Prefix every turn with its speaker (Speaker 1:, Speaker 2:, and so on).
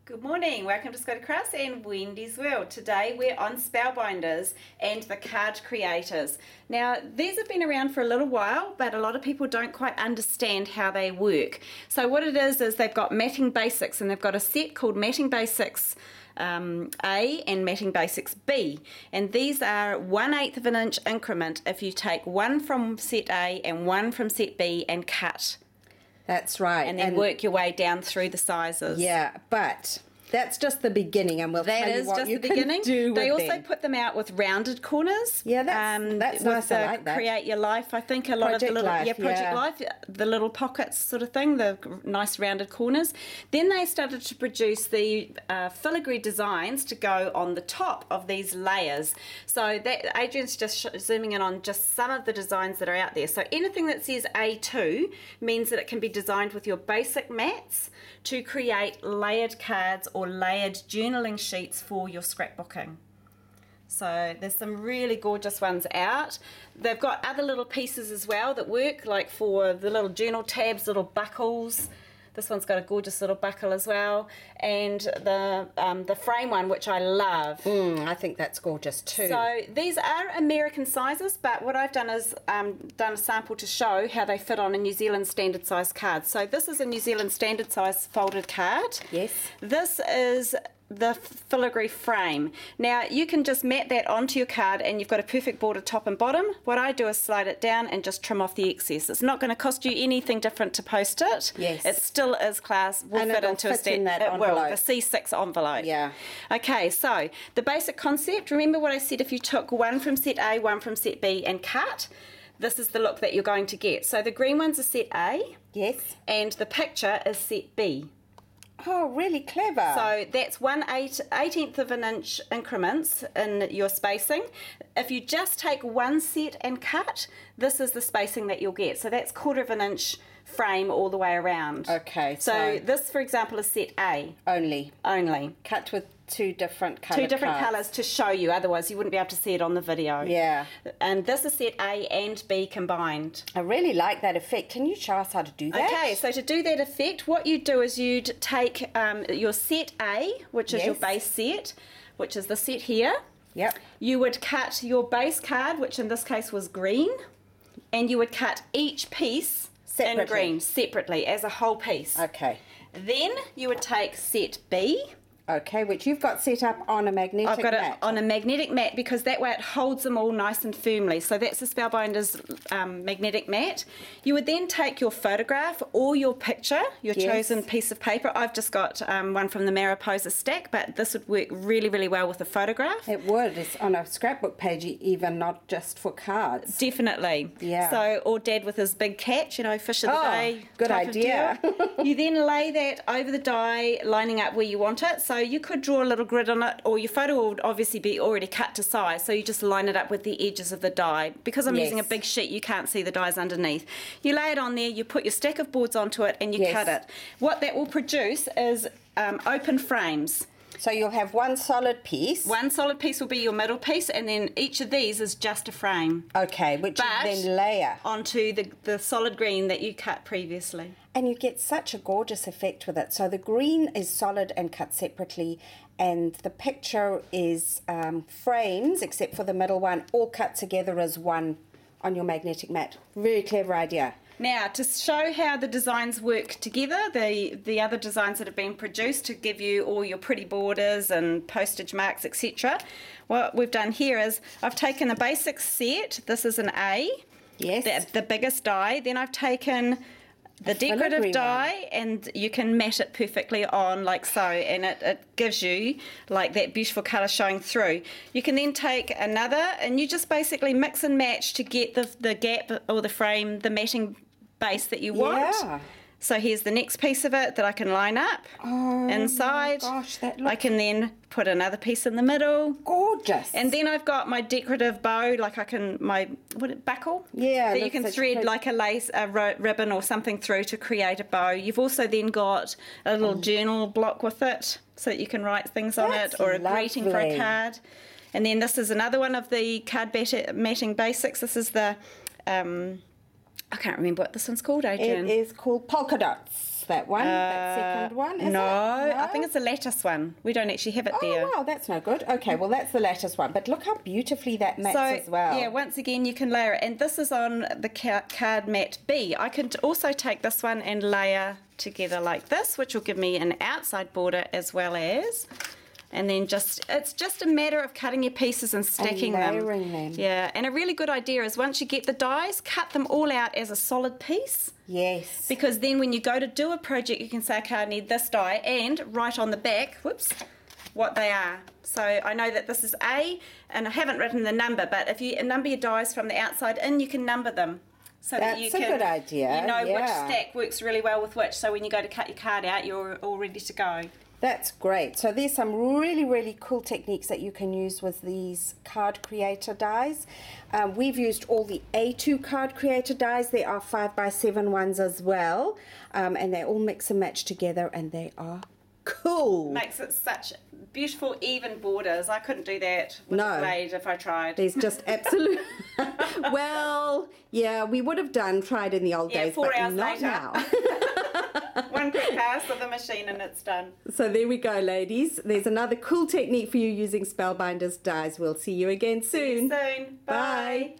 Speaker 1: Good morning, welcome to Scotty Cross and Wendy's World. Today we're on Spellbinders and the card creators. Now these have been around for a little while, but a lot of people don't quite understand how they work. So what it is they've got Matting Basics, and they've got a set called Matting Basics A and Matting Basics B, and these are 1/8 of an inch increment if you take one from set A and one from set B and cut.
Speaker 2: That's right.
Speaker 1: And then work your way down through the sizes.
Speaker 2: Yeah, but that's just the beginning, and we'll tell you what you can do with
Speaker 1: They also
Speaker 2: them.
Speaker 1: put them out with rounded corners.
Speaker 2: Yeah, that's nice. I like that.
Speaker 1: Create Your Life, I think a lot
Speaker 2: Project
Speaker 1: of the little
Speaker 2: Life,
Speaker 1: Project Life, the little pockets sort of thing, the nice rounded corners. Then they started to produce the filigree designs to go on the top of these layers. So that Adrian's just zooming in on just some of the designs that are out there. So anything that says A2 means that it can be designed with your basic mats to create layered cards or layered journaling sheets for your scrapbooking. So there's some really gorgeous ones out. They've got other little pieces as well that work, like for the little journal tabs, little buckles. This one's got a gorgeous little buckle as well, and the frame one, which I love.
Speaker 2: I think that's gorgeous too.
Speaker 1: So these are American sizes, but what I've done is done a sample to show how they fit on a New Zealand standard size card. So this is a New Zealand standard size folded card.
Speaker 2: Yes.
Speaker 1: This is the filigree frame. Now you can just mat that onto your card and you've got a perfect border top and bottom. What I do is slide it down and just trim off the excess. It's not going to cost you anything different to post it.
Speaker 2: Yes.
Speaker 1: It still is class, will fit into a
Speaker 2: in that
Speaker 1: it will,
Speaker 2: envelope.
Speaker 1: the C6 envelope.
Speaker 2: Yeah.
Speaker 1: Okay, so the basic concept, remember what I said, if you took one from set A, one from set B and cut, this is the look that you're going to get. So the green one's a set A.
Speaker 2: Yes.
Speaker 1: And the picture is set B.
Speaker 2: Oh, really clever.
Speaker 1: So that's 1/18 of an inch increments in your spacing. If you just take one set and cut, this is the spacing that you'll get. So that's 1/4 of an inch frame all the way around.
Speaker 2: Okay.
Speaker 1: So this, for example, is set A.
Speaker 2: Only.
Speaker 1: Cut
Speaker 2: with two different colours.
Speaker 1: Two different colours to show you, otherwise you wouldn't be able to see it on the video.
Speaker 2: Yeah.
Speaker 1: And this is set A and B combined.
Speaker 2: I really like that effect. Can you show us how to do that?
Speaker 1: Okay, so to do that effect, what you'd do is you'd take your set A, which is your base set, which is the set here.
Speaker 2: Yep.
Speaker 1: You would cut your base card, which in this case was green, and you would cut each piece in green separately as a whole piece.
Speaker 2: Okay.
Speaker 1: Then you would take set B.
Speaker 2: Okay, which you've got set up on a magnetic mat.
Speaker 1: I've got it on a magnetic mat because that way it holds them all nice and firmly. So that's the Spellbinders magnetic mat. You would then take your photograph or your picture, your chosen piece of paper. I've just got one from the Mariposa stack, but this would work really, really well with a photograph.
Speaker 2: It would. It's on a scrapbook page even, not just for cards.
Speaker 1: Definitely.
Speaker 2: Yeah.
Speaker 1: So, or Dad with his big catch, you know, fish of the day.
Speaker 2: Good idea.
Speaker 1: You then lay that over the die, lining up where you want it. So you could draw a little grid on it, or your photo would obviously be already cut to size, so you just line it up with the edges of the die. Because I'm using a big sheet, you can't see the dies underneath. You lay it on there, you put your stack of boards onto it, and you cut it. What that will produce is open frames.
Speaker 2: So you'll have one solid piece.
Speaker 1: One solid piece will be your middle piece, and then each of these is just a frame.
Speaker 2: Okay, which you then layer
Speaker 1: onto the solid green that you cut previously.
Speaker 2: And you get such a gorgeous effect with it. So the green is solid and cut separately, and the picture is frames, except for the middle one, all cut together as one on your magnetic mat. Very clever idea.
Speaker 1: Now, to show how the designs work together, the other designs that have been produced to give you all your pretty borders and postage marks, etc., what we've done here is I've taken a basic set. This is an A, the biggest die. Then I've taken the decorative die, and you can mat it perfectly on like so, and it gives you like that beautiful colour showing through. You can then take another, and you just basically mix and match to get the gap or the frame, the matting base that you want. So here's the next piece of it that I can line up inside.
Speaker 2: Gosh, that looks...
Speaker 1: I can then put another piece in the middle.
Speaker 2: Gorgeous.
Speaker 1: And then I've got my decorative bow, like I can, buckle?
Speaker 2: Yeah.
Speaker 1: That you can thread like a lace, ribbon or something through to create a bow. You've also then got a little journal block with it so that you can write things on it, or a greeting for a card. And then this is another one of the card matting basics. This is the... I can't remember what this one's called, Adrian.
Speaker 2: It is called polka dots. that one, that second one, is it?
Speaker 1: No,
Speaker 2: No,
Speaker 1: I think it's a lattice one. We don't actually have it there.
Speaker 2: Oh, wow, that's no good. Okay, well, that's the lattice one. But look how beautifully that mats as well.
Speaker 1: Yeah, once again, you can layer it. And this is on the card mat B. I can also take this one and layer together like this, which will give me an outside border as well as... And then it's just a matter of cutting your pieces and stacking
Speaker 2: and layering them.
Speaker 1: Yeah, and a really good idea is once you get the dies, cut them all out as a solid piece.
Speaker 2: Yes.
Speaker 1: Because then when you go to do a project, you can say, okay, I need this die, and write on the back, whoops, what they are. So I know that this is A, and I haven't written the number, but if you number your dies from the outside in, you can number them. So
Speaker 2: That's
Speaker 1: that you
Speaker 2: a good idea.
Speaker 1: You know
Speaker 2: yeah.
Speaker 1: which stack works really well with which, so when you go to cut your card out, you're all ready to go.
Speaker 2: That's great. So there's some really, really cool techniques that you can use with these card creator dies. We've used all the A2 card creator dies. There are 5x7 ones as well. And they all mix and match together and they are cool.
Speaker 1: Makes it such beautiful, even borders. I couldn't do that with a blade if I tried.
Speaker 2: There's just absolute... Well, yeah, we would have tried in the old days,
Speaker 1: 4
Speaker 2: but
Speaker 1: hours
Speaker 2: not
Speaker 1: later.
Speaker 2: now.
Speaker 1: One quick pass of the machine and it's done.
Speaker 2: So there we go, ladies. There's another cool technique for you using Spellbinders dies. We'll see you again soon.
Speaker 1: See you soon. Bye.